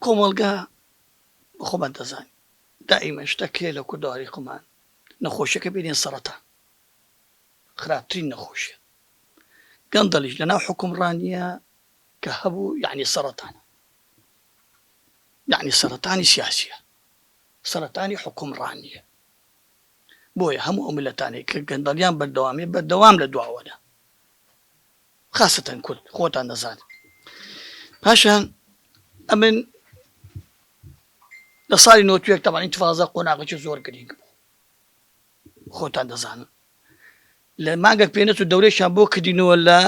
کۆمەڵگا خۆمان دەزانین دائیمەن شتەکێ لە کوردەواری خۆمان نەخۆشیەکە بینێن سەرەتان خراپترین نەخۆشیە گەندەڵیش لەناو حکومڕانیە کە هەبوو یعنی سەرەتانە یعنی سەرەتانی سیاسیە سەرەتانی حکومڕانیە بۆیە هەموو ئەو ملەتانەی کە گەندەڵیان بەردەوام لە دواوەدا خاستەن کورد خۆتان دەزانن پاشان ئەمن لە ساڵی 91 تەمان ئینتیفاضە قۆناغێکی زۆر گرنگ بوو خۆتان دەزانن لە مانگێک پێنێت و دەورەیشان بۆ کردینەوە لە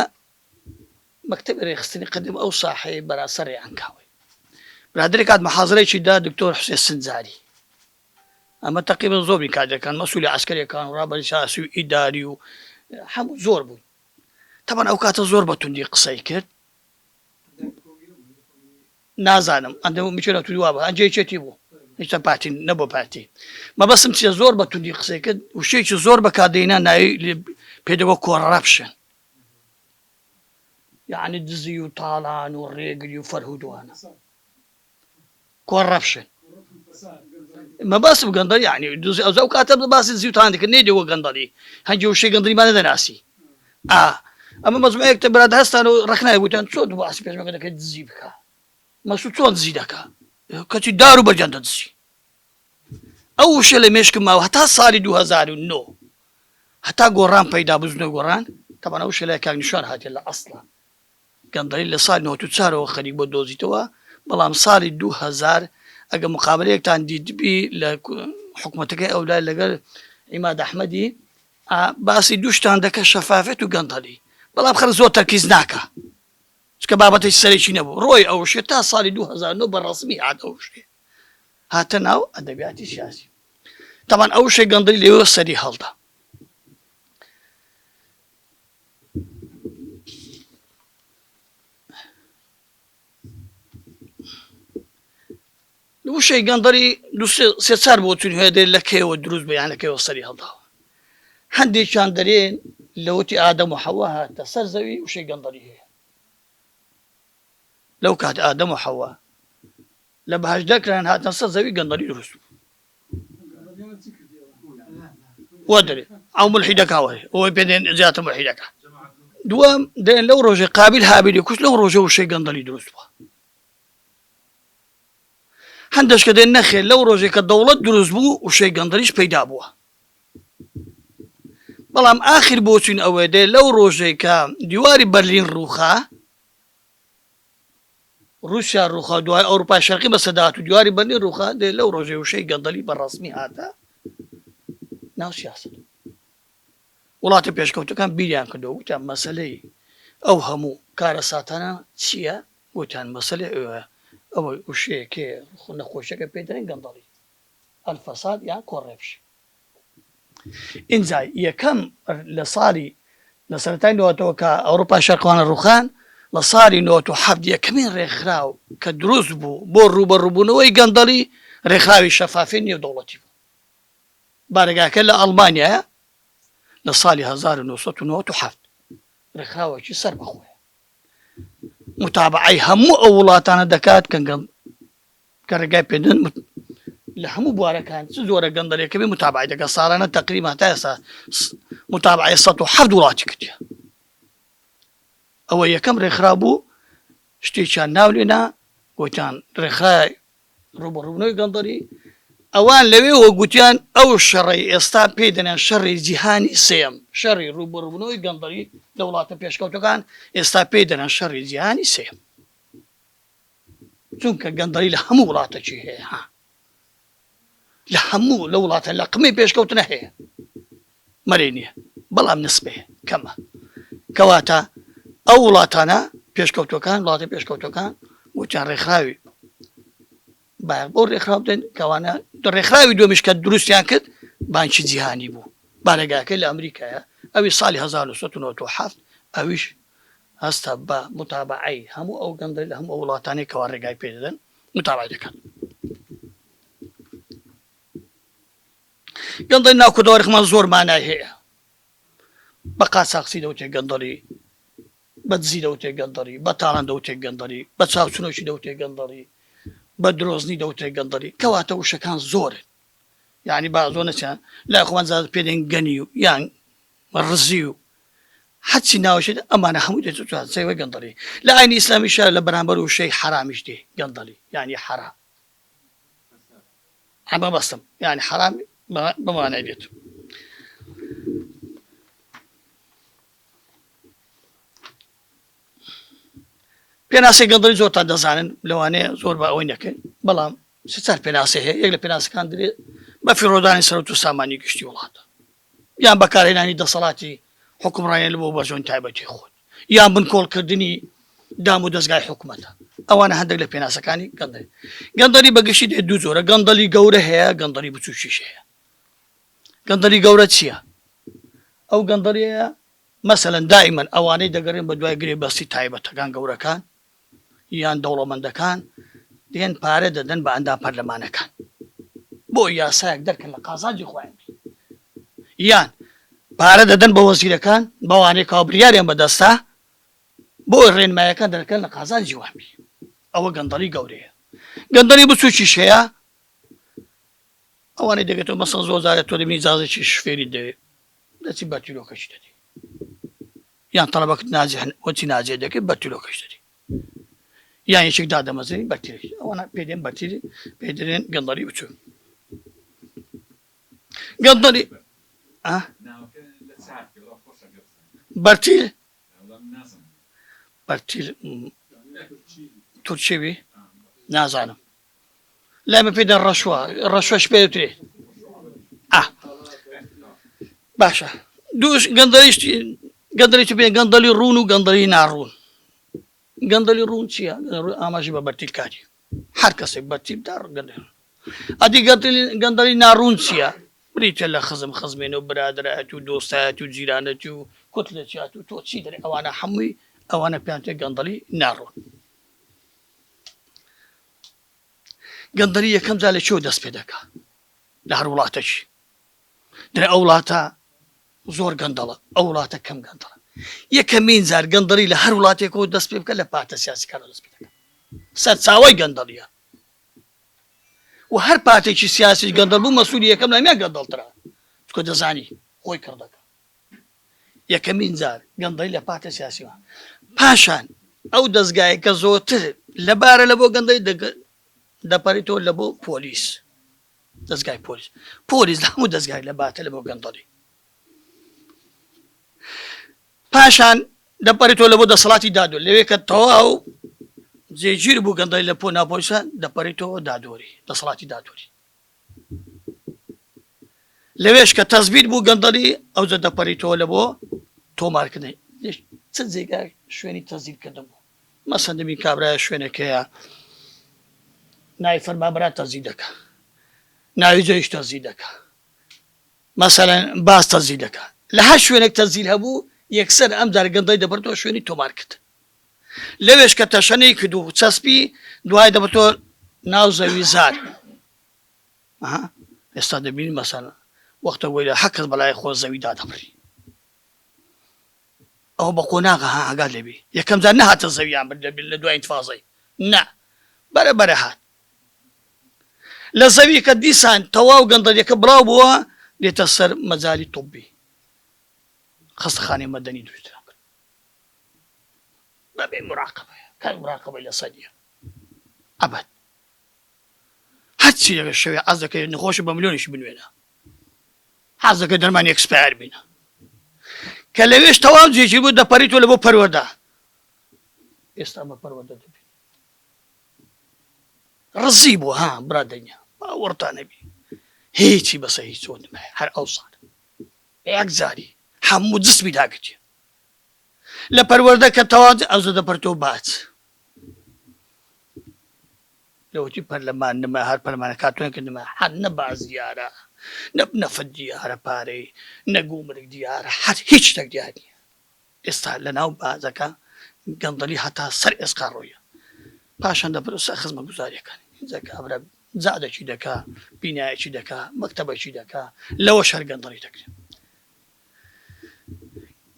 مەکتەبی ڕێخستنی قەدیم ئەو ساحەی بەراسەر ڕێیانکاوی برادێک کات محازەرێکی دا دکتۆر حوسێن سنجاری ئەمە تەقریبا زۆری کادەکان مەسئولی عسکەریەکان و ڕابەری سیاسی و ئیداری و هەموو زۆر بوون تەمان ئەو کاتە زۆر بەتوندی قسەی کرد نازانم ئەندەم میچێنە توی وا بە ئەنجێکێتی بوو هیچ پارتی نەبوو پارتی مەبەستم چیە زۆر بەتوندی قسەی کرد وشەیەکی زۆر بەکاردێنا ناوی پێدەوە کۆڕەپشن یعنی دزی و تاڵان و ڕێگری و فەرهودوانە کۆڕەپشن مەبەستم گەندەڵی یعنی ئەو کاتە باسی دزیوتان دەکرد نێدەوە گەندەڵی هەنگی وشەی گەندەڵیمانە دەناسی ئەمە مەزمەیەکتە براد هەستان و ڕخنای گوتیان چۆن باسی پێشمەکە دەکەیت دزی بکە مەسوود چۆن دزی دەکا کەچی دار و بەرجان دەدزی ئەو وشە لە مێشکم ماوە هەتا ساڵی 2009 هەتا گۆڕان پەیدا بزنە گۆڕان تەمان ئەو شە لای کاک نیشان هاتێ لە ئەسڵا گەندەڵی لە ساڵی 94ەوە خەریک بۆ دۆزیتەوە بەڵام ساڵی 2000 ئەگە مقابلەیەکتان دیدبی لە حکوومەتەکەی ئەولای لەگەر عیماد ئەحمەدی باسی دووشتان دەکە شەفافێت و گەندەڵی بەڵام خەر زۆر تەرکیز ناکە چکە بابەتەی سەرێکی نەبوو ڕۆی ئەو شێ تا ساڵی 2009 بەڕەسمی هات ئەو شتێ هاتە ناو ئەدەبیاتی سیاسی تەمان ئەو شێ گەندەڵی لێوە سەری هەڵدا وشەی گەندەڵی سێ چار بۆ چون هێدێ لەکەوە دروست بە یانەکەیەوە سەری هەڵداوە هەندێکیان دەرێن لەوتی ئادەم و حەوا هاتە سەر زەوی وشەی گەندەڵی هەیە لەو کات ئادەم و حەوا لە بەهەش دەکران هاتە سەر زەوی گەندەڵی دروست وا دەرێ ئەو ملحیدەکاوە ئەوەی پێدێن زیاتر ملحیدەکە دووەم دێن لەو ڕۆژێ قابیل هابیلی کوشت لەو ڕۆژە وشەی گەندەڵی دروست بووە هەندێک کە دێن نەخێ لەو ڕۆژێک کە دەوڵەت دروست بوو وشەی گەندەڵیش پەیدا بووە بەڵام ئاخر بۆچین ئەوەی دێ لەو ڕۆژێک کە دیواری بەرلین ڕووخا رووسیا ڕووخا دوای ئەوروپای شەرقی بەسەدات و دیواری بەرلین ڕووخا دێ لەو ڕۆژێ وشەی گەندەڵی بەڕەسمی هاتە ناو سیاست وڵاتی پێشکەوتەکان بیریان کردەوە وتیان مەسەلەی ئەو هەموو کارە ساتانە چییە گوتیان مەسەلەی ئەوە وشەیەکێ نەخۆشیەکە پێ دەڵێن گەندەڵی ئەلفەساد یان کۆڕەپش ئینجا یەکەم لە ساڵی لە سەرەتای نەوەتەوە کە ئەوروپای شەرقیوانە ڕووخان لە ساڵی 97 یەکەمین ڕێکخراو کە دروست بوو بۆ ڕوبەڕووبوونەوەی گەندەڵی ڕێکخراوی شەفافی نێودەوڵەتی بوو بارگاکە لە ئەڵمانیایە لە ساڵی 1997 ڕێکخراوێکی سەر بەخۆیە متابعەی هەموو ئەو وڵاتانە دەکات کە ڕێگای پێدەن لە هەموو بوارەکان چ زۆرە گەندەڵێکەکەبێ متابعەی دەکات ساڵانە تەقریبا تا ئێستا متابعەی 107 وڵاتی کردیە ئەوە یەکەم ڕێکخراو بوو شتێکیان ناولێنا گوتیان ڕێکخراوی ڕوبەڕووبوونەوەی گەندەڵی ئەوان لەوێەوە گوتیان ئەو شەڕی ئێستا پێی دەنێن شەڕی جیهانی سێم شەڕی ڕوبەڕووبوونەوەی گەندەڵی لە وڵاتە پێشکەوتەکان ئێستا پێی دەنێن شەڕی جیهانی سێم چونکە گەندەڵی لە هەموو وڵاتێکی هەیە لە هەموو لە وڵاتە لە قمەی پێشکەوتنە هەیە مەرێ نییە بەڵام نسبێ کەمە کەواتە ئەو وڵاتانە پێشکەوتەکان وڵاتی پێشکەوتەکان وتیان ڕێکخراوی بۆ ڕێکخراو بدەن کەوانە ڕێکخراوی دومیش کە دروستیان کرد بانکی جیهانی بوو بارگاکەی لە ئەمریکایە ئەوی ساڵی 1997 ئەویش هەستا بە متابعەی هەموو ئەو گەندەڵی لە هەموو وڵاتانەی کەوا ڕێگای پێ دەدەن متابعەی دەکەن گەندەڵی ناو کوردەوەریمان زۆر مانای هەیە بە قاچاقچی دەوتێ گەندەڵی بە دزی دەوتێ گەندەڵی بە تاڵان دەوتێ گەندەڵی بە چاوچنۆکی دەوتێ گەندەڵی بە درۆزنی دەوتێت گەندەڵی کەواتە وشەکان زۆرن یعنی بازۆنەچیان لا خوانزاد پێدەین گەنی و یان ڕزی و حچی ناوشێت ئەمانە هەموو دەچوات سەیوە گەندەڵی لە ئاینی ئیسلامیشە لە بەرامبەر وشەی حرامیش دێ گەندەڵی یعنی حرام ئەمە بەستم یعنی حرام بمانای دێت پێناسی گەندەڵی زۆرتان دەزانن لەوانەیە زۆر بە ئەوەی نەکەین بەڵام سێ پێناسی هەیە یەک لە پێناسەکان درێت بە فیرۆدانی سەرەوت و سامانی گشتی وڵاتە یان بەکارهێنانی دەسەڵاتی حکومڕانی لە بۆ بەرژۆن تایبەتی خۆت یان بنکۆڵکردنی دام و دەستگای حکوومەتە ئەوانە هەندێک لە پێناسەکانی گەندەڵی گەندەڵی بەگشتی دێت دوو زۆرە گەندەڵی گەورە هەیە گەندەڵی بچووکیش هەیە گەندەڵی گەورە چییە ئەو گەندەڵیە مەسەلەن دائیمەن ئەوانەی دەگەڕێن بە دوای گرێ بەستی تایبەتەکان گەورەکان یان دەوڵەمەندەکان دێن پارە دەدەن بە ئەندام پەرلەمانەکان بۆ یاسایەک دەرکەن لە قازانجی خۆیان یان پارە دەدەن بە وەزیرەکان بەوانەی کابریاریان بەدەستە بۆ ڕێنمایەکان دەرکەن لە قازانجی وانبی ئەوە گەندەڵی گەورەیە گەندەڵی بچووکیش هەیە ئەوانەی دەگێتەوە مەسەڵ زۆر جارێت تۆ دەبینی ئیجازەی شفێری دەوێت دەچی بە تیرۆکەشی دەدی یان تەڵەبەکەت ناجێ وەچی ناجێ دەکەیت بە تیرۆکەش دەدی یان یەکێک دادەمەزێنی بەرتیرێک ئەوانە پێدێن بەرتیری پێدرێن گەندەڵی بچوو گەندەڵی بەرتیل بەرتیل تورکیوی نازانم لامە پێدەن ڕەشوەش پێدەوترێ باشە دووش گەندەڵی بێ گەندەڵی ڕوون و گەندەڵی ناڕوون گەندەڵی ڕوون چییە ئاماژی بە بەرتیل کاری هەر کەسێک بەرتیلدار ئەدی گەندەڵی ناڕوون چییە بریتە لە خزمێنە و برادرایەت و دۆستایەت و جیرانەتی و کوتلەچات و تۆ چی دەرێ ئەوانە هەمووی ئەوانە پێیان گەندەڵی ناڕوون گەندەڵی یەکەم جا لە چێوە دەست پێ دەکا لە هەر وڵاتەکی درێ ئەو وڵاتە زۆر گەندەڵە ئەو وڵاتە کەم گەندەڵە یەکەمین جار گەندەڵی لە هەر وڵاتێکەوە دەست پێ بکە لە پارتە سیاسیەکانەوە دەست پێ دەکا سەرچاوەی گەندەڵیە و هەر پارتێکی سیاسی گەندەڵ بوو مەسئولی یەکەم لەمیان گەندەڵترا چکۆ دەزانی خۆی کردەکە یەکەمین جار گەندەڵی لە پارتە سیاسیوە پاشان ئەو دەستگایە کە زۆرتر لەبارە لە بۆ گەندەڵی دەپەڕێتەوە لە بۆ پۆلیس دەستگای پۆلیس لە هەموو دەستگای لە باتە لە بۆ گەندەڵی پاشان دەپەڕێتەوە لە بۆ دەسەڵاتی دادوەر لەوێ کە تەواو جێگیر بوو گەندەڵی لە پۆ ناپۆلیسە دەپەڕێتەوە دادوەری دەسەڵاتی دادوەری لەوێش کە تەزبیت بوو گەندەڵی ئەوجە دەپەڕێتەوە لە بۆ تۆمارکردنی چ جێگا شوێنی تەزیلکردن بوو مەسەن دەبین کابرایە شوێنەکەیە ناوی فەرمانبەر تەزیل دەکا ناوی جۆیش تەزیل دەکا مەسەلەن باس تەزیل دەکا لە هەر شوێنێک تەزیل هەبوو یەکسەر ئەم جار گەندەڵی دەپەڕێتەوە شوێنی تۆمارکرد لەوێش کە تەشەنەی کرد و چەسپی دوای دەبێتەوە ناو زەوی زار ئێستا دەبینی مەسەلەن وەختە وەی لە هەر کەس بەلای خۆ زەویدا دەبڕی ئەوە بە قۆناغە ئاگات لێبێ یەکەم جار نەهاتە زەویان بردەبێت لە دوای ئینتفاضەی نا بەرەبەرە هات لە زەوی کە دیسان تەواو گەندەڵیەکە بڵاو بووە دێتە سەر مەجای طبی خەستەخانەی مەدەنی دروسترا کرد بەبێ مراقەبەیە کار مراقەبەی لە سەریە ئەبەد هەرچی لەگە شەوێ حەز دەکەی نەخۆشی بە ملیۆنیشی بنوێنە حەز دەکەی دەرمانی ئەکسپایر بینە کە لەوێش تەواو جێگیر بوو دەپەڕیتەوە لە بۆ پەروەردە ئێستا بە پەروەردە دەبێت ڕزی بوو ها برادەنیا باوەڕتانەبی هیچی بەسە هیچ چۆن نمایە هەر ئەو ساڵ یەک زاری هەموو جسمی داگرتێ لە پەروەردە کە تەواو ئەوزە دەپەرتەوە باچ لەوەتی پەرلەمان نما هەر پەرلەمانە کاتوێن کردمە هەر نە باز دیارە نەفەت دیارە پارەی نەگومرگ دیارە هەر هیچ شتێک دیار نییە ئێستا لە ناو بازەکە گەندەڵی هەتا سەر ئێسقاڕۆیە پاشان دەپرسە خزمە گوزاریەکانی کابرا زادێکی دەکا بینایەکی دەکا مەکتەبێکی دەکا لەوە شەر گەندەڵی دەکرێت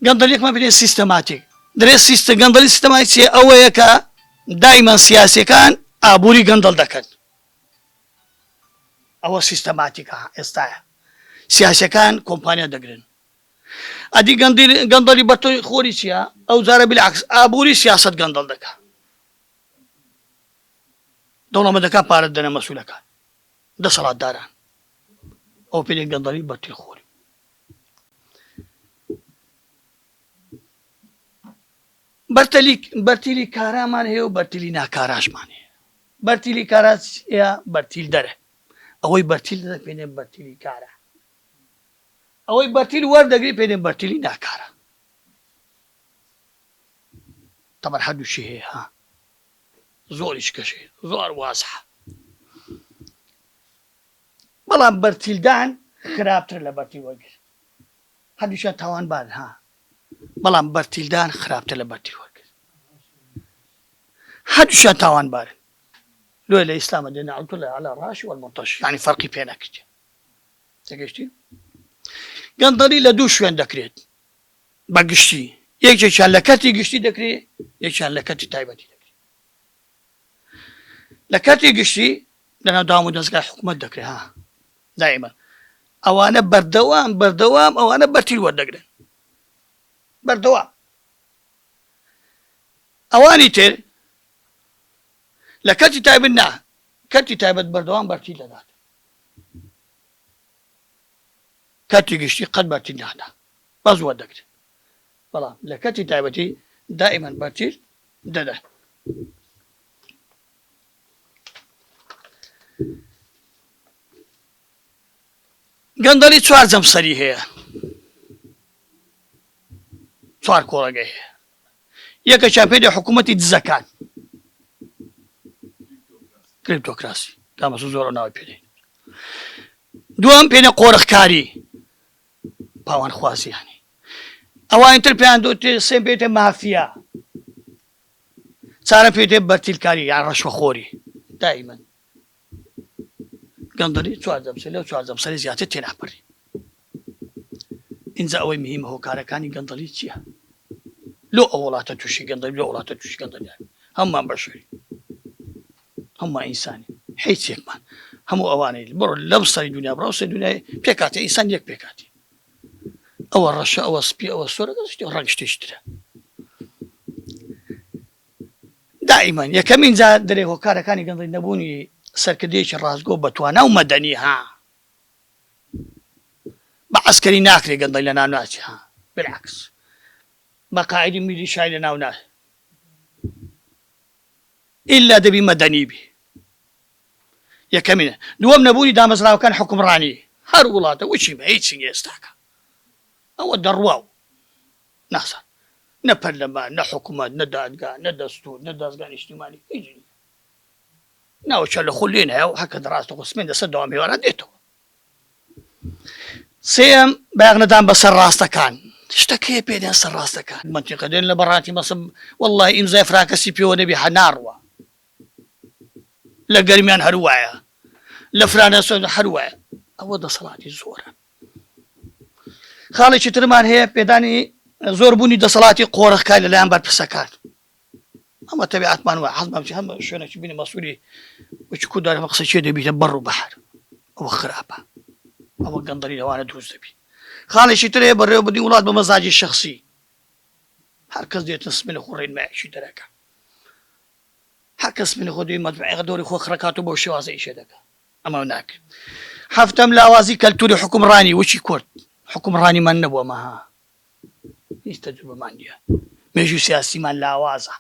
گەندەڵیەکمان بینێ سیستەماتیک درێ گەندەڵی سیستەماتیک ئەوەیە کە دایمەن سیاسیەکان ئابووری گەندەڵ دەکەن ئەوە سیستەماتیکە ئێستاە سیاسەکان کۆمپانیا دەگرن ئەدی گەندەڵی بەتۆی خۆری چییە ئەو جارە بالعکس ئابووری سیاست گەندەڵ دەکە دەوڵەمەندەکان پارەت دەنە مەسوولەکان دەسەڵاتداران ئەو پێێک گەندەڵی بەرتیل خۆری بەرتیلی کارامان هەیە و بەرتیلی ناکاراشمان هەیە بەرتیلی کارا بەرتیل دەرە ئەوەی بەرتیل دەپێنێ بەرتیلی کارە ئەوەی بەرتیل وەردەگری پێێن بەرتیلی ناکارە تەبەر هەردووشی هەیە ها زۆریش کەشێ زۆر وازە بەڵام بەرتیلدان خراپتر لە بەرتیل وەرگر هەردووشیان تاوانبار ها بەڵام بەرتیلدان خراپتر لە بەرتیل وەرگر هەردووشیان تاوانبارن لۆی لە ئیسلامە دێ نەعوتوڵە عەلا ڕاشی وەالمۆتەش یعنی فەرقی پێ نەکرد تێگەیشتی گەندەڵی لە دوو شوێن دەکرێت بە گشتی یەکێکیان لە کەتی گشتی دەکرێت یەکیان لە کەتی تایبەتی دەکرێت لە کەتی گشتی لەناو دام و دەستگای حکوومەت دەکرێت ها دائیمەن ئەوانە بەردەوام ئەوانە بەرتیل وەردەگرن بەردەوام ئەوانی تر لە کەتی تایبەت نا کەتی تایبەت بەردەوام بەرتیل دەدات کەتی گشتی قەت بەرتیل نادا بەس وەردەگرن بەڵام لە کەتی تایبەتی دائیمەن بەرتیل دەدات گەندەڵی چوار جەمسەری هەیە چوار کۆڕەگەی هەیە یەکەشیان پێ دێ حکوومەتی دزەکان کریپتۆکراسی دامەسوو زۆر ناوی پێدەین دووەم پێنە قۆرەخکاری پاوانخوازیانی ئەوانتر پێیان دۆتێ سێم پێێتە مافیا چارە پێێتێ بەرتیلکاری یان ڕەشوەخۆری دائیمەن گەندەڵی چوار جەمسەری لەو چوار جەمسەری زیاتر تێناپەڕی اینجا ئەوەی مهمە هۆکارەکانی گەندەڵی چییە لۆ ئەو وڵاتە تووشی گەندەڵی لۆ وڵاتە تووشی گەندەڵیان هەمومان بەشەری هەمومان ئینسانی هیچ یەکمان هەموو ئەوانەی بڕۆ لەم سەری دنیا بڕۆ سەر دنیای پێکاتێ ئینسان یەک پێکاتی ئەوە ڕەشە ئەوە سپی ئەوە سۆرە دەستی ڕەنگ شتێشترە دائیمەن یەکەمین جا دەرێ هۆکارەکانی گەندەڵی نەبوونی سەرکردەیەکی ڕاستگۆ بەتوانە و مەدەنی ها بە عەسکەری ناکرێ گەندەڵی لە ناو ناچی ها بالعکس بە قاعیدی میلیشای لە ناو ناچ ئیلا دەبی مەدەنی بی یەکەمینە دووەم نەبوونی دامەزراوەکان حکومڕانی هەر وڵاتە وچی بە هیچی ئێستاکە ئەوە دەڕوا و ناسان نە پەرلەمان نە حکوومەت نە دادگا نە دەستوور نە دەستگای نیشتیمانی هیچ نییە ناوچە لە خۆ لێن هەیە و هەکە دەڕاستە قسمێن دەسەر دەوام هێواران دێتەوە سێم بەیاغنەدان بەسەر ڕاستەکان شتەکەیە پێدێن سەر ڕاستەکان منتیقە دێن لە بەڕاتی مەسم وەڵڵای ئیمزای فراکەسی پێوە نەبی هەناڕوە لە گەرمیان هەروایە لە فرانەسۆن هەروایە ئەوە دەسەڵاتی زۆرە خاڵێکی ترمان هەیە پێدانی زۆربوونی دەسەڵاتی قۆرەخکار لەلایەن بەرپرسەکان ئەمە تەبیعەتمان وایە حەزمان هەم شوێنێکی بینی مەسوولی وچکو دارە قسەی دەبیتە بەڕ و بەحر ئەوە خراپە ئەوە گەندەڵی لەوانە دروست دەبی خاڵێکی تر هەیە بەڕێوەبردنی وڵات بە مەزاجی شەخسی هەر کەس دێتە سمێنە خۆ ڕێنمایەکی دەرەکە هەر کەس سمێنە خۆ دوێ مەتبوعەکە دۆری خۆ خڕەکات و بۆ شێوازە ئیشێ دەکات ئەمە ناکرێت هەفتەم لاوازی کەلتوری حکومڕانی وچی کورد حکومڕانیمان نەبووە ها هیچ تەجروبەمان نییە مێژووی سیاسیمان لاوازە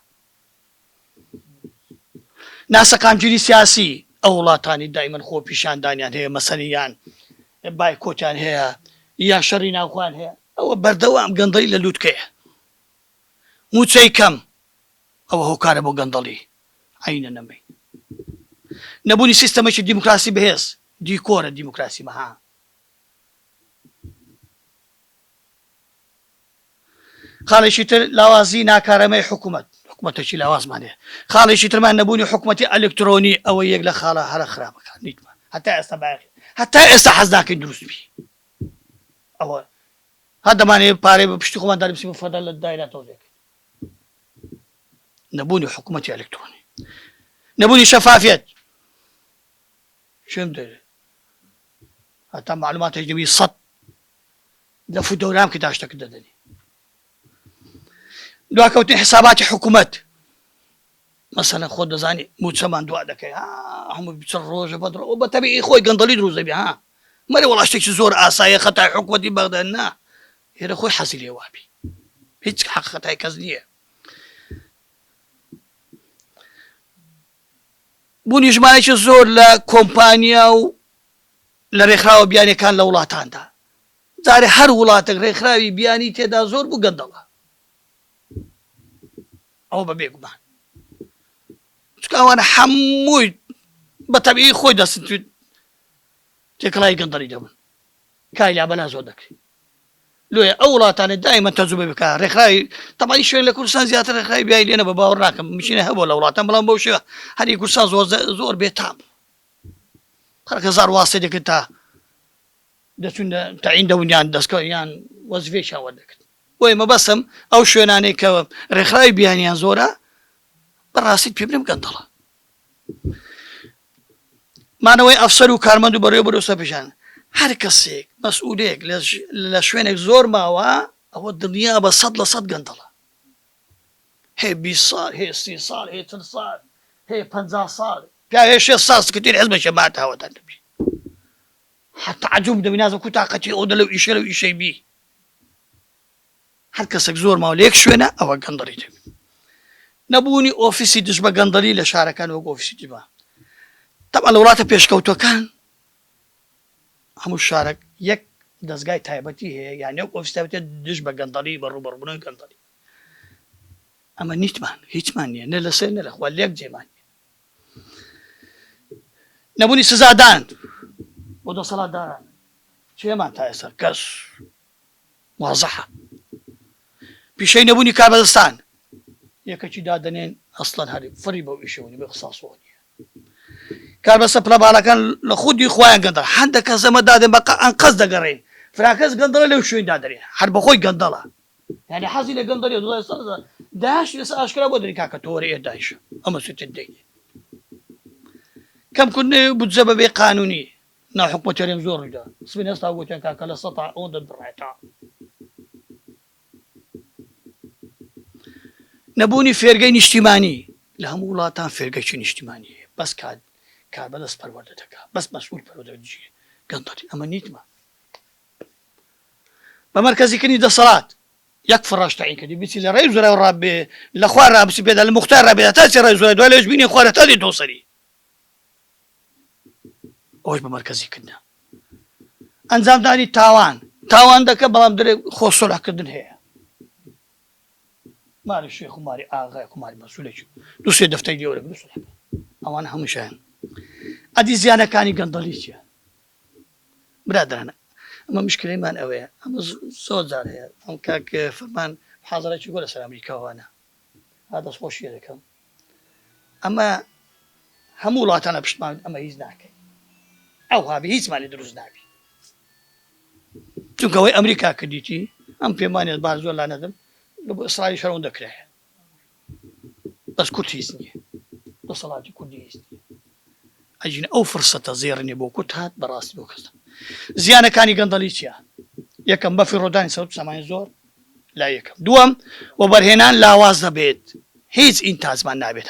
ناسەقامگیری سیاسی ئەو وڵاتانی دائیمەن خۆ پیشاندانیان هەیە مەسەریان بایکۆتیان هەیە یا شەڕی ناوخۆیان هەیە ئەوە بەردەوام گەندەڵی لە لووتکەیە موچەی کەم ئەوە هۆکارە بۆ گەندەڵی عینە نەمەی نەبوونی سیستەمێکی دیموکراسی بەهێز دیکۆرە دیموکراسی مەها خاڵێکی تر لاوازی ناکارەمەی حکوومەت حکوومەتێکی لاوازمان هەیە خاڵێکی ترمان نەبوونی حکوومەتی ئەلکترۆنی ئەوە یەک لە خاڵە هەرە خراپەکان نیتمان هەتا ئێستا حەز ناکەین دروست بی ئەوە هەر دەمانێت پارەی بە پشتی خۆمان دەربسی بە فەدەر لە دایراتەوە دێکێت نەبوونی حکوومەتی ئەلکترۆنی نبوني شفافيت شو مدري حتى معلومات أجنبية صد لفو دورام كداشتك ددني دوا كوتين حسابات حكومات مثلا خود زاني مجتمع دوا دكي هم بيصير روج بدر وبتبي إخوي قندلي دروز بي مري والله اشتكي زور آسايا خطأ حكومة بغدادنا هي أخوي حاسي لي وابي هيك حق خطأ كزنية بوني جمالك زور لكومبانيا و لريخراو بياني كان لولاتان دا زاري هر ولاتك ريخراوي بياني تيدا زور بو قندلا أو ببيقو مان وانا حموي بطبيعي خوي دا سنتو تكلاي قندلي دون كاي لعبنا زودك لو أولاتان دائما تزوب بك ريخراوي طبعا شوين لكل سان زيادة ريخراوي بياني لنا بباور راكم مشينا هبو لولاتان بلان بوشي هذه كل سان زور بيتام خلك زار واسطة ديك انت دسون تعين دونيان دسكو يان وظيفة ودك ويما بسم أو شويناني كو ريخراوي بياني زورا براسي بيبرم قندلا ما نوي أفسروا كارمندو بريو سبيشان هر کەسێک مەسئولێک لە شوێنێک زۆر ماوە ئەوە دڵنیا بە 100% گەندەڵە هەیە 20 ساڵ هەیە 30 ساڵ هەیە 40 ساڵ هەیە 50 ساڵ پیا هەیە 6 ساڵ سکرتێری حیزبە ماتە هەوەتان دەبی حتا عەجوب دەبی نازم کو تاقەتی ئەو دە لەو ئیشە لەو ئیشەی بی هەر کەسێک زۆر ماوە لە یەک شوێنە ئەوە گەندەڵی دەبی نەبوونی ئۆفیسی دژ بە گەندەڵی لە شارەکان وەک ئۆفیسی دژ بە طبعا لە وڵاتە پێشکەوتوەکان هەموو شارێک یەک دەستگای تایبەتی هەیە یان یەک ئۆفیس تایبەتیە دژ بە گەندەڵی بە ڕوبەڕووبوونەوەی گەندەڵی ئەمە نیتمان هیچمان نییە نە لەسەر نە لەخوا لێک جێمان نییە نەبوونی سزادان بۆ دەسەڵاتداران چێمان تا ئێستا کەس واضحە پیشەی نەبوونی کاربەدەستان یەکێکی دادەنێن ئەسڵەن هەری فڕی بەو ئیشەوەنی بە قساسۆ نییە کاربەستە پلەباڵەکان لە خودی خۆیان گەندەڵ هەندێک کەس ئەمە دادێن بە ئەنقەس دەگەڕێن فراکەس گەندەڵە لەو شوێن دادەرێن هەر بەخۆی گەندەڵە یعنی حەزی لە گەندەڵی داهش لەسەر ئاشکرا بۆ دەری کاکە تۆ وەرە ئێدایشە ئەمە سوێتت دەینێ کەمکردنەوەی بودجە بەبێ قانونی ناحکومەتیارێک زۆر ڕوویدا سبەی ئێستا گوتیان کاکە لە 100 ئەوەندە دەبڕێتە نەبوونی فێرگەی نیشتیمانی لە هەموو وڵاتان فێرگەیکی نیشتیمانی هەیە بەس کاربەدەست پەروەردە دەکات بەس مەسئول پەروەردە دەجێ گەندەڵی ئەمە نیتمە بە مەرکەزیکردنی دەسەڵات یەک فڕاش تەعین کردی بیچی لە ڕێی زۆرای ڕابێ لە خوار ڕابسی پێدا لە موختار ڕابێدا تا چی ڕێی زۆرای دوای لەوێش بینی خوارە تا دێتەوە سەری ئەوەش بە مەرکەزیکردنە ئەنجامدانی تاوان دەکە بەڵام دەرێ خۆ سۆلحکردن هەیە ماری شێخ و ماری ئاغای و ماری مەسئولێکی دوو سێ دەفتەی لێوەرە ئەوانە هەمووشیان ئەدی زیانەکانی گەندەڵی چییە برادرانە ئەمە مشکلەیمان ئەوەیە ئەمە زۆر جار هەیە ئەم کاک فەرمان حاضرێکی گۆ لەسەر ئەمریکاوانە ها دەستخۆشیە دەکەم ئەمە هەموو وڵاتانە پشتمان ئەمە هیچ ناکەین ئەو هابی هیچمانی دروست نابی چونکە ئەوەی ئەمریکا کردیتی ئەم پێمانێت باز زۆر لا نەدەم لە بۆ ئیسرائیل شەڕەوە دەکرایە بەس کورد هیچ نییە دەسەڵاتی کوردی هیچ نییە ئەجینە ئەو فرسەتە زێڕنێ بۆ کورد هات بەڕاستی بۆ کەسە زیانەکانی گەندەڵی چییە یەکەم بەفی ڕۆدانی سەوت سامانی زۆر لا یەکەم دووەم وەبەرهێنان لاواز دەبێت هیچ ئینتاجمان نابێت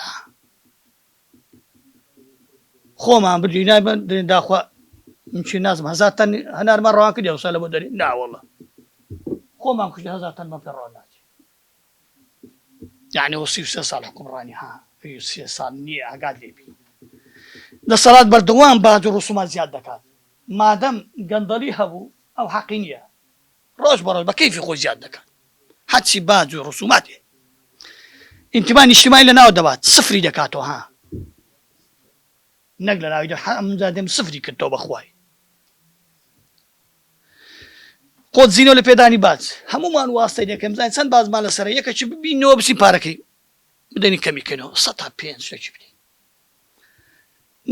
خۆمان بردی نابێت داخوا چی نازم هەزار تەن هەنارمان ڕەوان کردی ئەوسا لە بۆ دەری ناوەڵڵە خۆمان کوژی هەزار تەنمان پێ ڕەوا ناچێت یعنی وە 33 ساڵ حکومڕانی ها 33 ساڵ نییە ئاگات لێبی دەسەڵات بەردەوام باج و ڕسومات زیاد دەکات مادەم گەندەڵی هەبوو ئەو حەقی نییە ڕۆژ بەڕۆژ بە کەیفی خۆی زیاد دەکات حەچی باج و ڕسوماتێ ئینتیمای نیشتیمانی لەناو دەبات سفری دەکاتەوە ها نەک لە ناوی ئەمجا دێم سفری کردەوە بەخوای قۆت زیینەوە لە پێدانی باج هەمومان واستەی دەکەم زانین چەند بازمان لەسەر یەکەکی ببینەوە بچین پارەکەی بدەنی کەمیکەنەوە 100 تا 5 شتێکی بدەین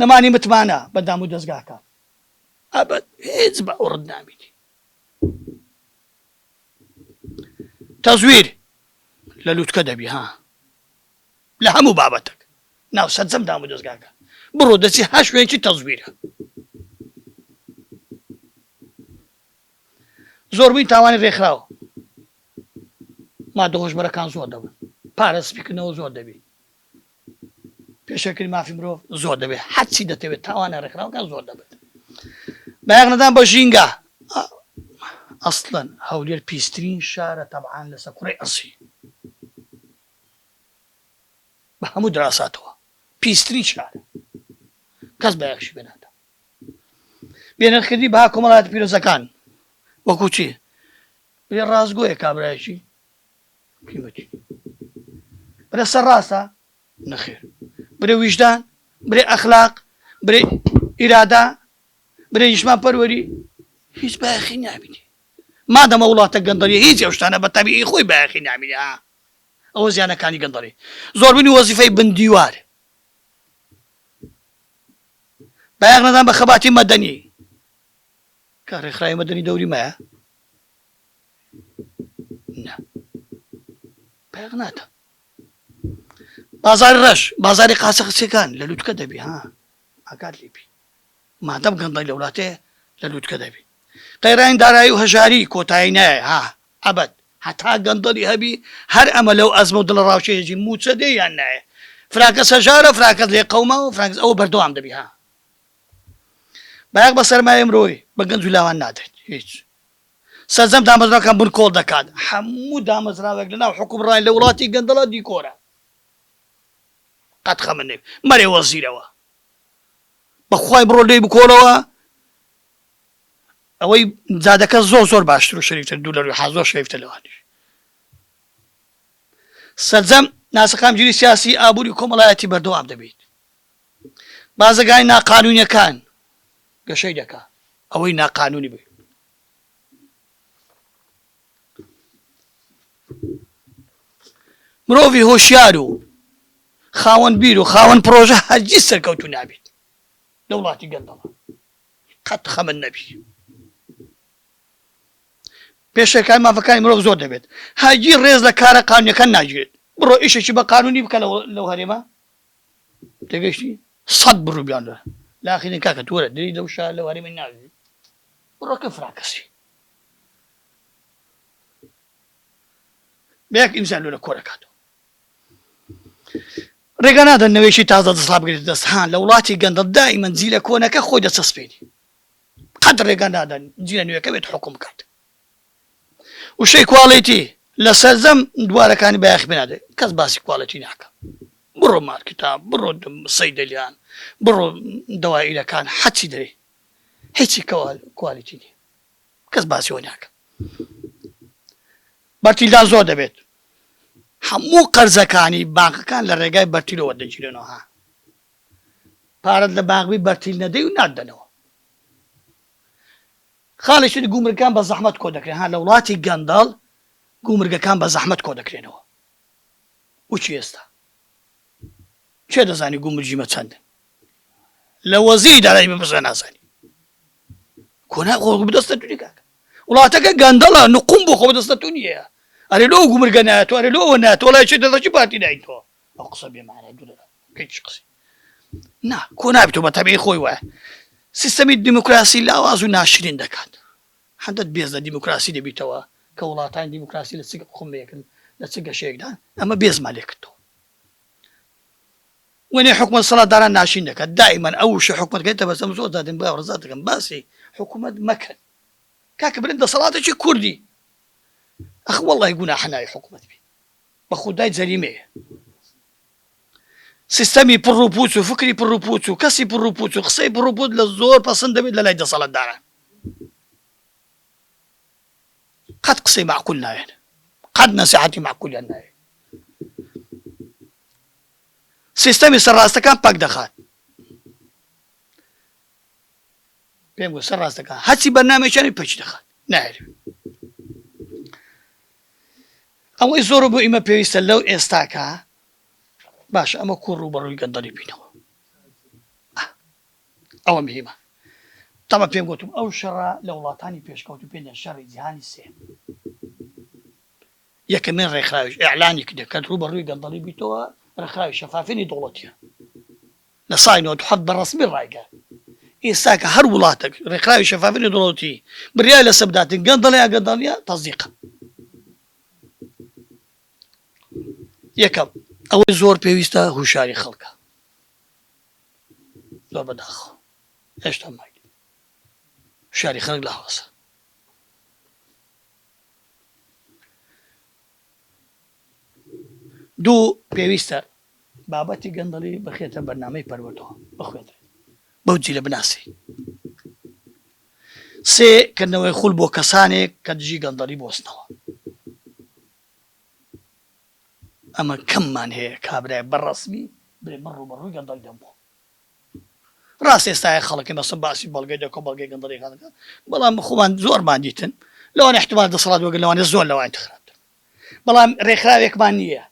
نەمانی متمانە بەدام و دەستگاکە ئەبەد هیچ بە ئەوڕت نامینی تەزویر لە لووتکە دەبی ها لە هەموو بابەتێک ناو سەرجەم دام و دەستگاکە بڕۆ دەچی هەش شوێنی تەزویرە زۆربووی تاوانی ڕێکخراوە مادە هۆشبەرەکان زۆر دەبن پارە سپیکردنەوە زۆر دەبێت پێشەکردی مافی مرۆڤ زۆر دەبێت هەرچی دەتەوێت تاوانە ڕێکخراوەکان زۆر دەبێت بەیاغ نەدان بە ژینگە ئەسڵەن هەولێر پیسترین شارە تەبعان لەسەر کوڕی ئەسی بە هەموو دراساتەوە پیسترین شارە کەس بەیەخشی بێناتە بێنرخکردی بەها کۆمەڵایەتە پیرۆزەکان وەکو چی بێ ڕازگۆیە کابرایەکی قیمەتی برێ سەر ڕاستە نەخێر برێ ویژدان برێ ئەخلاق برێ ئیرادا برێ نیشمان پەروەری هیچ بایەخی نابینی مادەمە وڵاتە گەندەڵی هیچ ئەو شتانە بە تەبیعی خۆی بایەخی نابینی ئەوە زیانەکانی گەندەڵی زۆربوونی وەزیفەی بندیوار بایەغ نەدان بە خەباتی مەدەنی کە ڕێکخراوی مەدەنی دەوری مایە نا بایەغ ناتە بازاری ڕەش بازاری قاچە قچەکان لە لووتکە دەبی ئاگات لێبی مادەم گەندەڵی لە وڵاتەیە لە لووتکە دەبی قەیرانی دارایی و هەژاری کۆتایی نایە ئەبەد هەتا گەندەڵی هەبی هەر ئەمە لەو ئەزمە و دڵە ڕاوچەیەکی موچە دەیان نایە فراکەس هەژارە فراکەس لێ قەومە و فراکەس ئەوە بەردەوام دەبی بایەق بە سەرمایە مرۆی بە گەنج و لاوان نادرێت هیچ سەرجەم دامەزراوەکان بوون کۆڵ دەکات هەموو دامەزراوێک لەناو حکومڕای لە وڵاتی گەندەڵە دیکۆرە قەت خەمە نێ مەرێ وەزیرەوە بەخوای بڕۆ لێی بکۆڵەوە ئەوەی جادەکە زۆر زۆر باشتر و شەریفتر دوو لە ڕووی حەزۆر شەریفتە لەوانیش سەرجەم ناسەکان جوری سیاسی ئابووری کۆمەڵایەتی بەردەوام دەبێت بازرگانی ناقانونیەکان گەشەی دەکا ئەوەی ناقانونی بێت مرۆڤی هۆشیار و خاوەن بیر و خاوەن پرۆژە هەرگیز سەرکەوتوو نابێت لە وڵاتی گەندەڵە قەت خەمن نەبی پێشەکان مافەکانی مرۆڤ زۆر دەبێت هەرگیز ڕێز لە کارە قانونیەکان ناگیرێت بڕۆ ئیشێکی بە قانونی بکە لەو هەرێمە تێگەیشتی 100 بڕووبیان لە لاخینی کاکە تۆرە دەری لەو شار لەو هەرێمە ناوێت بڕۆکە فراکەسی بەیەک ئینسان لۆرە کۆرەکاتەوە ڕێگە نادەن نەوێشی تازە دەسڵا بگرێت دەستهان لە وڵاتی گەندەڵ دائیمەن جیلە کۆنەکە خۆی دەچەسپێنی قەت ڕێگە نادەن جیلە نوێەکە بێت حکوم بکات وشەی کواڵیتی لە سەرجەم دووارەکانی بەیاخی بنادێت کەس باسی کواڵەتی ناکە بڕۆ مارکتاب بڕۆ سەیدەلیان بڕۆ دەوائیلەکان حەچی دەرێ هیچی کوالیتی نیە کەس باسیەوە ناکە بەرتیلدان زۆر دەبێت هەموو قەرزەکانی بانکەکان لە ڕێگای بەرتیلەوە دەگیرێنەوە پارەت لە بانکبی بەرتیل نەدەی و نادەنەوە خاڵێکی گومرگەکان بە زەحمەت کۆ دەکرێن لە وڵاتی گەندەڵ گومرگەکان بە زەحمەت کۆ دەکرێنەوە وچی ئێستا چێ دەزانی گومرجیمە چەندن لە وەزیری دارایی بپرسە نازانی کۆنا خۆ بدەستە توی کاکە وڵاتەکە گەندەڵە نقوم بۆ خۆ بدەستە تو نییە ئەرێ لۆ گومرگە نایەتەوە ئەرێ لۆەوە نایەتەوە وەڵای چێ دەڵێ چی پارتی دایتەوە ئەو قسە بێمانای دوو دەدا کەی قسی نا کۆ نابێتەوە بە تەبیعی خۆی وایە سیستەمی دیموکراسی لاواز و ناشرین دەکات هەندێک بێز لە دیموکراسی دەبیتەوە کە وڵاتانی دیموکراسی لە چ قومەیەکن لە چ گەشەیەکدان ئەمە بێزمان لێ کردەوە وێنێ حکومەت سەڵاتداران ناشرین دەکات دائیمەن ئەو شە حکومەتەکەیتە بەسەم زۆر دادن با ڕزات دەکەم باسی حکومەت مەکەن کاکە برن دەسەڵاتێکی کوردی ئەخ وەڵڵاهی گوناحە ناوی حکومەت بی بە خودای جەریمەیە سیستەمی پڕ و پوچ و فکری پڕ و پوچ و کەسی پڕ و پوچ و قسەی پڕ و پوچ لە زۆر پەسەند دەبێت لە لای دەسەڵاتداران قەت قسەی معقول ناوێن قەت نەسیحەتی معقولیان ناوێت سیستەمی سەرڕاستەکان پاک دەخات پێم گوت سەرڕاستەکان هەچی بەرنامێکیانی پەچ دەخات نایێت ئەوەی زۆر بۆ ئیمە پێویستە لەو ئێستاکە باشە ئەمە کوڕ و بەڕووی گەندەڵی بینەوە ئەوە مهمە تەمە پێم گوتم ئەو شەڕە لە وڵاتانی پێشکەوت و پێدەن شەڕی جیهانی سێ یەکەمین ڕێکخراویش ئیعلانی کردێت کە ڕوو بەڕووی گەندەڵی بیتەوە ڕێکخراوی شەفافێنی دەوڵەتیە لە ساڵی 1970 بەڕەسمی ڕایگە ئێستا کە هەر وڵاتێک ڕێکخراوی شەفافی دەوڵەتی بریای لەسەر بداتن گەندەڵەیە گەندەڵیە تەزدیقە. یەکەم ئەوەی زۆر پێویستە هوشاری خەڵکە زۆر بەداخەوە هێشتا مای هوشاری خەڵک لە هەوەسە. دوو پێویستە بابەتی گەندەڵی بخێتە بەرنامەی پەروەردەوە بخوێنرێت بەو جیلە بناسی. سێ کردنەوەی خوڵ بۆ کەسانێک کە دژی گەندەڵی بۆستنەوە. ئەمە کەممان هەیە کابرای بەڕەسمی برێ من ڕوبەڕووی گەندەڵی دەمبوو. ڕاست ئێستای خەڵکی مەسم باسی بەڵگەی دەکۆ بەڵگەی گەندەڵی خەڵکە بەڵام خۆمان زۆرمان دیتن لەوانە احتمال دەسەڵات وەگەر لەوانە زۆر لەوان انتخابتن بەڵام ڕێکخراوێکمان نییە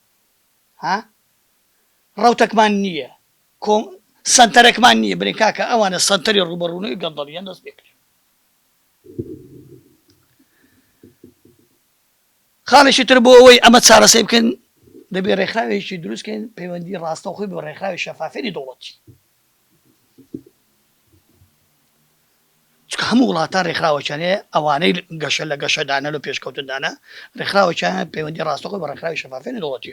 ڕەوتەکمان نییە سەنتەرێکمان نییە بنێ کاکە ئەوانە سەنتەری ڕوبەڕوونەوەی گەندەڵیان دەست پێکرێ. خاڵێکی تر بۆ ئەوەی ئەمە چارەسەر بکەن دەبێت ڕێکخراوێکی دروستکەین پەیوەندی ڕاستەوخۆی بە ڕێکخراوی شەفافێنی دەوڵەتی. چکە هەموو وڵاتان ڕێکخراوەکیانەیە ئەوانەی گەشە لە گەشەدانە لە پێشکەوتندانە ڕێکخراوەکیان پەیوەندی ڕاستەوخۆی بە ڕێکخراوی شەفافێنی دەوڵەتی.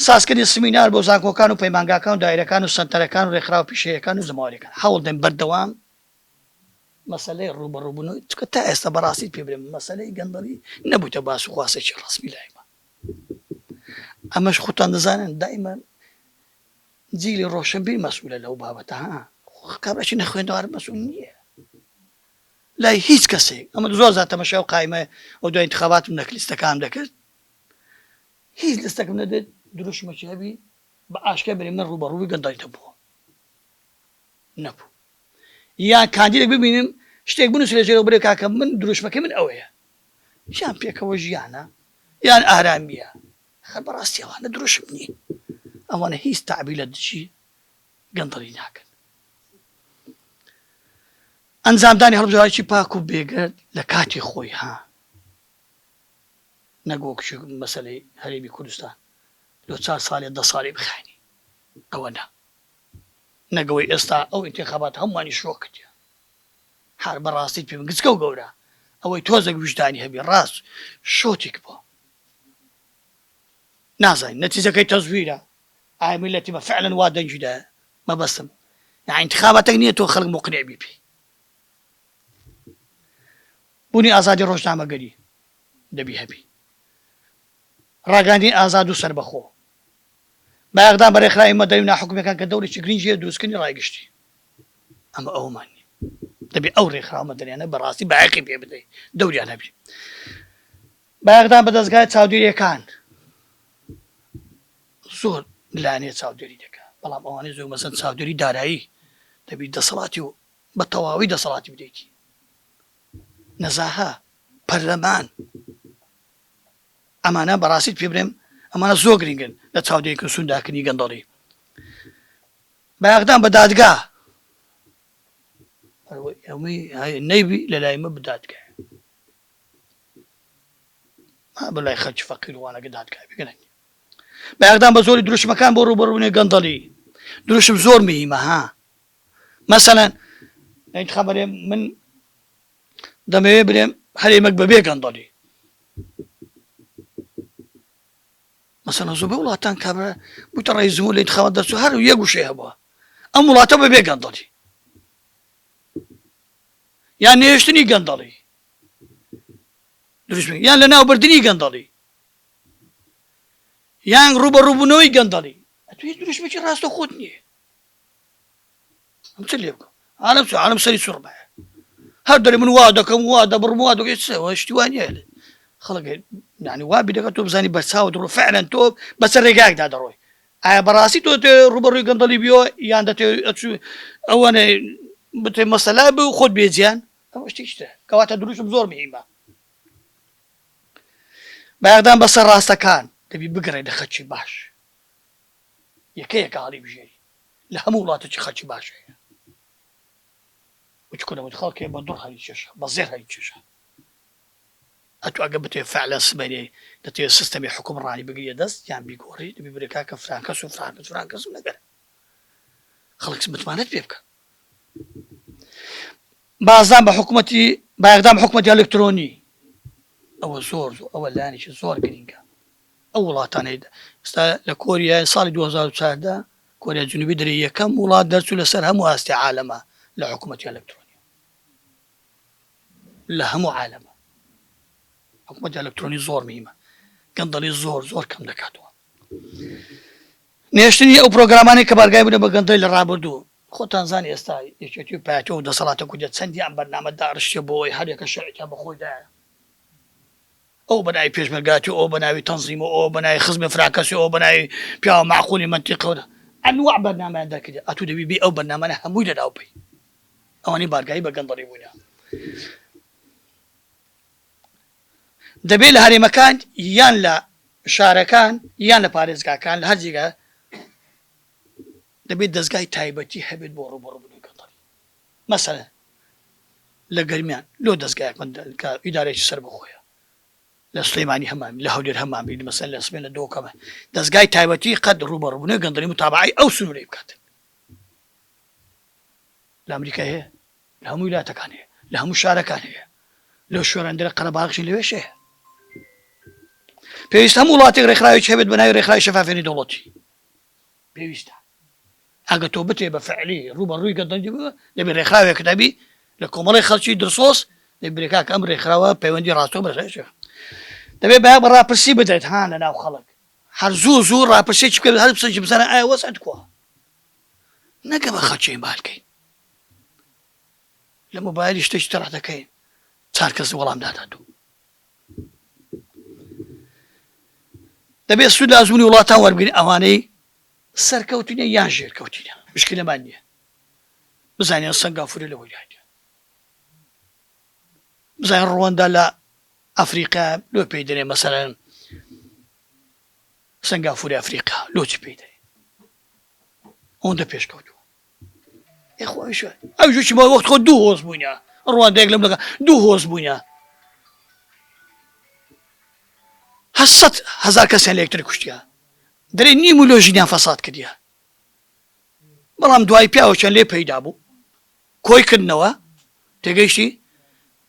سازکردنی سمینار بۆ زانکۆکان و پەیمانگاکان و دایرەکان و سەنتەرەکان و ڕێکخراو پیشەیەکان و زەماوەریەکان هەوڵ دەین بەردەوام مەسەلەی ڕوبەڕووبوون چکە تا ئێستا بەڕاستی پێ برێن مەسەلەی گەندەڵی نەبوویتە باس و خواسێکی ڕەسمی لایمە. ئەمەش خۆتان دەزانن دائیمەن جیلی ڕۆشنبیر مەسئولە لەو بابەتە کابراکی نەخوێندەوار مەسئول نییە لای هیچ کەسێک. ئەمە زۆر زار تەماشا و قایمە ئەو دوای انتخاباتم نەکلیستەکان دەکرد هیچ لستەکەم نەدێت دروشمەکی هەبی بە ئاشکرا بێ من ڕوبەڕووی گەندەڵی دەبووە نەبوو. یان کاندیدێک ببینم شتێک بنووسێ لەژێرەوە بڵێ کاکە من دروشمەکەی من ئەوەیە یان پێکەوە ژیانە یان ئارامیە خەر بەڕاستی ئەوانە دروشم نین ئەوانە هیچ تەعبیر لە دژی گەندەڵی ناکەن. ئەنجامدانی هەڵبژاردنێکی پاک و بێگرد لە کاتی خۆی نەگۆکشی مەسەلەی هەرێمی کوردستان لۆ 4 ساڵێ 10 ساڵی بخاینی ئەوە نەگەوەی ئێستا ئەو انتخابات هەمووانی شۆ کردیە هەر بەڕاستی پێ گچکە و گەورە ئەوەی تۆزێک وجدانی هەبی ڕاست شۆتێک بووە نازانین نەتیجەکەی تەزویرە ئایا میلەتی بە فعلەن وا دەنجیدایە مەبەستم یعنی انتخاباتێک نییە تۆ خەڵک مقنع بی پێی. بوونی ئازادی ڕۆژنامەگەری دەبی هەبی ڕاگەاندنی ئازاد و سەربەخۆ بە ئەقدام بە ڕێکخراوی مەدەنی و ناحوکمیەکان کە دەورێکی گرنگیە دروستکردنی ڕایگەشتی. ئەمە ئەومان نیە دەبێت ئەو ڕێکخراو مەدەنیانە بەڕاستی بەعقی پێ بدەیت دەوریان هەبی. بە ئەقدام بە دەستگای چاودێریەکان زۆر لانێ چاودێری دەکات بەڵام ئەوانەی زۆر مەسەن چاودێری دارایی دەبێت دەسەڵاتی و بە تەواوی دەسەڵاتی بدەیتی نەزاها پەرلەمان ئەمانە بەڕاستیت پێ برێم ئەمانە زۆر گرنگن لە چاودێریکردن و سونداکردنی گەندەڵی. بە ئەقدام بە دادگا نەیبی لە لایمە بدادگای بەلای خەڵکی فەقیر وانەگە دادگای بگەن. بە ئەقدام بە زۆری دروشمەکان بۆ ڕوبەڕوونی گەندەڵی دروشم زۆر مهمە مەسەلەن انتخابەرێ من دەمەوێت برێم هەرێمەک بەبێ گەندەڵی مەسەلەن زۆر بە وڵاتان کابرا بوویتە ڕئیس جمهور لە انتخابات دەرچوو هەر یەک وشەی هەبووە ئەم وڵاتە بەبێ گەندەڵی یان نێشتنی گەندەڵی دروست یان لە ناوبردننی گەندەڵی یان ڕوبەڕووبوونەوەی گەندەڵی ئەتو هیچ دروشمێکی ڕاستە خۆت نییە ئەم چ لێ بکەم عالم سەری سوڕبایە هەر دەرێ من وا دەکەم وا دەبڕم وا دەگەیت شتیوانە خەڵک یعنی وابی دەکات تۆ بزانی بەرچاوت ڕۆ فعلەن تۆ بەسەر ڕێگاکدا دەڕۆی ئایا بەڕاستی تۆ ڕوبەڕووی گەندەڵی بیەوە یان دەتێت ئەوانە بتێ مەسەلا بێ و خۆت بێجیان ئەوە شتێکتە کەواتە دروشم زۆر مهمە. بە ئەقدام بەسەر ڕاستەکان دەبی بگەڕێ لە خەڵکی باش یەکەیەکە هەڵی بژێری لە هەموو وڵاتێکی خەڵکی باش هەیە وچکۆ دەبێت خەڵکێ بە دوڕ هەری چێشە بە زێر هەری چێشە أتوقع فعلا سبني دتي السيستم يحكم الراني بقية دست يعني بيقوري بيبريكاك فرانكس وفرانكس ونقدر خلق سمت مانت بيبكى بازام بحكومتي باقدام حكومتي الكتروني او زور او لاني زور جرينجا اول تاني لكوريا صار 2009 كوريا الجنوبية دري كم ولا درسوا لسرها مؤسسة عالمة لحكومتي الالكترونية لها مو عالمة حكومتي الالكتروني زور مهمة قندلي زور كم دكاتوا نيشتني او بروجراماني كبارجاي بنا بقندلي الرابردو خو تنزاني استا يوتيوب باتو ده صلاة كوجت سندي عن برنامج دار الشبوي هذا كشرع بخوي ده او بناي بيش ملقاتي او بناي تنظيم او بناي خزمه فراكسي او بناي بيا معقولي منطقي انواع برنامج ده كده اتو دبي بي او برنامج همو ده او بي اواني بارجاي بقندلي بنا دبي لهري مكان يان لا شاركان يان لباريزكا كان لهجيكا دبي دزقاي تايبتي حبيت بورو بنو قطري مثلا لقرميان لو دزقاي من إدارة السرب خويا لسليماني همام لهودير همام مثلا لسمين الدو كمان دزقاي تايبتي قد روبر بنو قطري متابعي أو سنو ليبكات الأمريكا هي لهم ولايات كان هي لهم مشاركة هي لو شو عندنا قرابة شيء ليش هي بيستهم ولاتي رخراي شهبت بناي رخراي شفافين دولتي بيستا حاجة توبتي بفعلي روي قد نجيبه نبي رخراوي كتابي لكم مرة خلشي درصوص نبي ركاك أمر رخراوي بيوندي راسه برشة تبي بقى برا برسي بدأت هان أنا وخلق حرزو زور را برسي شكل هذا بسنج بسنة وسعد كوا نجم خدشي بالكين لما بايل يشتري تحت كين صار كذا والله مدادو تبي السود لازمني والله تاور بقول أواني سر كوتيني يانجير كوتيني مشكلة مانية بزاني السنغافوري لو يجي بزاني رواندا لا أفريقيا لو بيدري مثلا سنغافوري أفريقيا لو تبيدري هون بيش كوتو إخوة شو أو شو ما وقت خد دو هوس بونيا رواندا يقلم لك دو هوس بونيا هسات هزار كسر إلكتريك كشتيا دري نيمولوجيا فساد كديا بلام دواي بياو شان لي بيدابو كوي كنوا تجيشي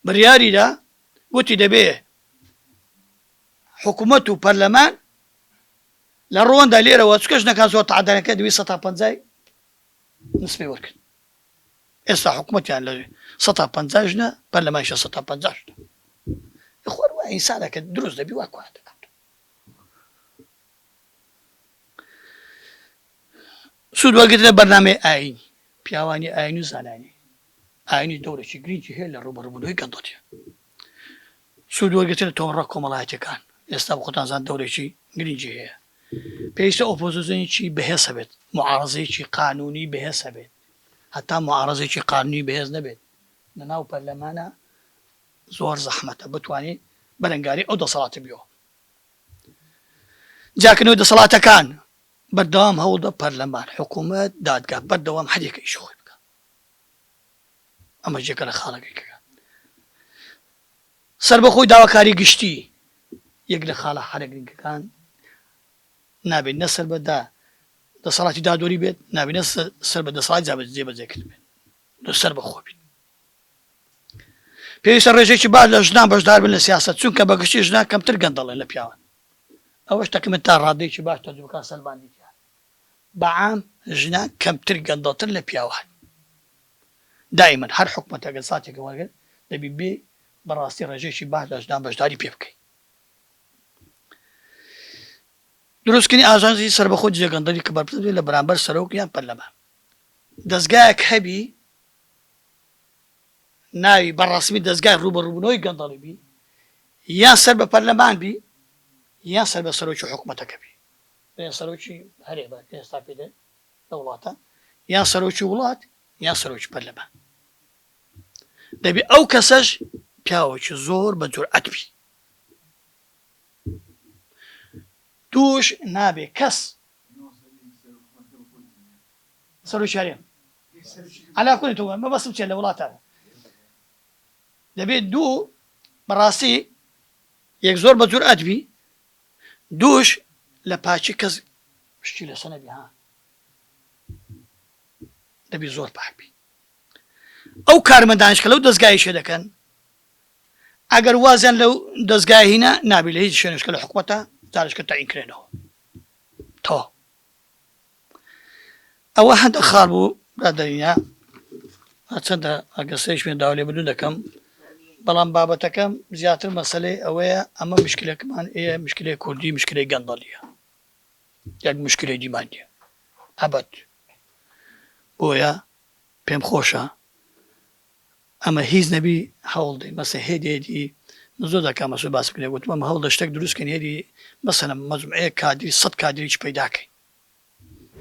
برياري دا قلت دبيه حكومته برلمان لرواندا ليرة واسكشنا كان زور تعدنا كده بيسطا بنزاي نسبي ورك اسا حكومتي يعني سطا بنزاجنا برلمان شا سطا بنزاجنا اخوان واحد انسان كده دروس دبي واكو هذا سود وقتنا برنامج آيني بياواني آيني زاناني آيني دولة شجرينجي هي اللي روبرو هي قضتها سود وقتنا تون رقم الله كان يستبقى زان دولة شي جرينجي هي بيش أوبوزيشن شي بحسابات معارضة شي قانوني بحسابات حتى معارضة شي قانوني بحس نبت نناو برلمانا زور زحمة بتواني بلنقاري أو صلاة بيو جاكنو دا صلاة كان بردوام هودا برلمان حكومات دادقا بردوام حديك يشوي بك أما جيك خالقك سر بخوي داوكاري قشتي يقل خالة حرق كان نابي نسر بدا دا صلاة دادوري بيت نابي نسر بدا صلاة زيبا زي كلمة دا سر بخوي بيت بيس الرجيش بعد لجنان باش دار من السياسة تسونك بقشتي جنان كم ترقن ضل لبياوان أوش تكمنتار راديش باش تجوكا سلبان دي بعام جنان كم ترقن ضل لبياوان دائما هر حكمة تقصاتي كوالقل دبي بي براسي رجيش بعد لجنان باش داري بيبكي دروس كني آجانزي سر بخود جا قندري كبار بتبدي لبرانبر سروك يان برلمان دزقاك هبي ناوي بالرسمي دزقاك روبنوي قندري بي يان سر ببرلمان بي يان سر بسروشي حكومتك بي يان سروشي هريبا يستافي ده دولاتا يان سروشي ولات يان سروشي برلمان دبي أو كسج بياوش زور بجور أتبي توش نابي كس سلو شاريم على كل تو ما بس مشي ولا تعرف دبي دو براسي یەک زۆر بە جور ئەدبی دووش لە پاچی کەس شتی لە سەنەبی ها دەبی زۆر پاکبی ئەو کارمەندانش کە لەو دەستگایشە دەکەن ئەگەر وازیان لەو دەستگاهینە نابی لە هیچ شوێنشکە لە حکوومەتە جارشکە تاینکرێنەوە تۆ ئەوە هەندە خاڵ بوو برادەرینە چەندە ئەگەسەیش پێ داوا لێ بدون دەکەم بەڵام بابەتەکەم زیاتر مەسەلەی ئەوەیە ئەمە مشکلەکەمان ئێ مشکلەی کوردی مشکلەی گەندەڵیە یەک مشکلەی دیمانیە ئەبەت بۆیە پێم خۆشە ئەمە هیچ نەبی هەوڵدەی مەسە هێدێدی زۆر دەکا مەسو باس کرێ گوتم ئەمە هەوڵ شتێک دروستکەن هێدی مەسەلەن مەجموعەیە کادری 100 کادریش پەیداکەین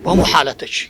بۆ هەموو حالەتەکی